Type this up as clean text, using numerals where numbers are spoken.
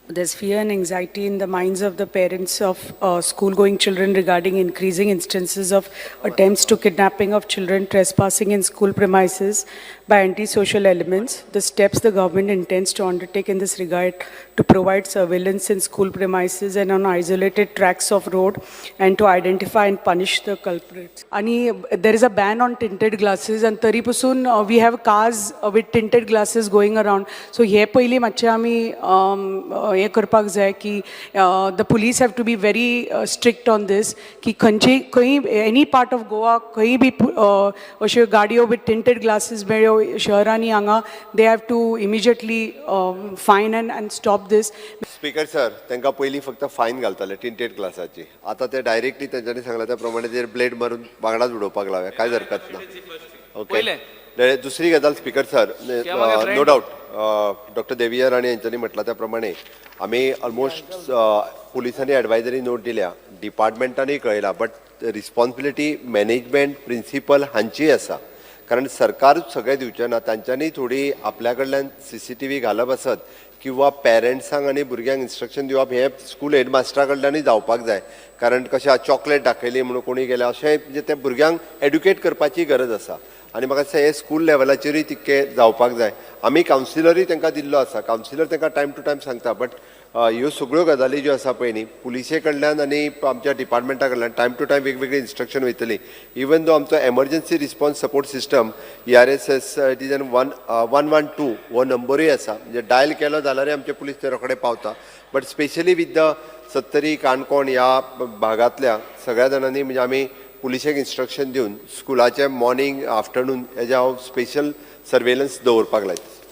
There's fear and anxiety in the minds of the parents of school-going children regarding increasing instances of attempts to kidnapping of children trespassing in school premises by antisocial elements. The steps the government intends to undertake in this regard to provide surveillance in school premises and on isolated tracts of road and to identify and punish the culprits. And there is a ban on tinted glasses and taripasun we have cars with tinted glasses going around. So here पहिली मातशें आमी हे करपाक जाय की the police have to be very strict on this की खंय any part of Goa खंय बी अश्यो गाडयो with tinted glasses मेळ्यो शहरांनी हांगा they have to immediately fine and stop this. Speaker sir तांकां पयलीं फक्त फायन घालताले tinted ग्लासाची आतां ते डायरेक्टली तेंच्यांनी सांगला त्या प्रमाणे तेर ब्लेड मारून वांगडाच उडोवपाक लावया काय हरकत ना. ओके दुसरी गजाल speaker sir no doubt doctor देविया राणे यांच्यानी म्हटलं त्याप्रमाणे आम्ही ऑलमोस्ट पोलिसांनी एडवायजरी नोट दिल्या डिपार्टमेंटांनी कळयला बट रिस्पॉन्सिबिलिटी मॅनेजमेंट प्रिन्सिपल हांची आसा कारण सरकारूच सगळें दिवचें ना तांच्यांनी थोडी आपल्या कडल्यान CCTV घालप आसत किंवा पेरंट्सांक आनी भुरग्यांक इन्स्ट्रक्शन दिवप हें स्कूल हेडमास्टरा कडल्यानूय जावपाक जाय कारण कशें चॉकलेट दाखयली म्हणून कोणी गेले अशें म्हणजे त्या भुरग्यांक एड्युकेट करपाची गरज आसा आनी म्हाका दिसता हे स्कूल लेवलाचेरूय तितकें जावपाक जाय. आमी कावन्सिलरूय तांकां दिल्लो आसा कावन्सिलर तांकां टायम टू टायम सांगता बट ह्यो सगळ्यो गजाली ज्यो आसा पळय न्ही पुलिशे कडल्यान आनी आमच्या डिपार्टमेंटा कडल्यान टायम टू टायम वेगवेगळी इन्स्ट्रक्शन वयतली इवन दो आमचो emergency response support system ERSS it is 112 हो नंबरूय आसा म्हणजे डायल केलो जाल्यार आमचे पुलीस ते रोखडे पावता बट स्पेशली विथ द सत्तरी काणकोण ह्या भागांतल्या सगळ्या जाणांनी म्हणजे आमी पुलिशेक इन्स्ट्रक्शन दिवन स्कुलाचे मॉर्निंग आफ्टरनून हेजे हांव स्पेशल सर्वेलन्स दवरपाक लायता.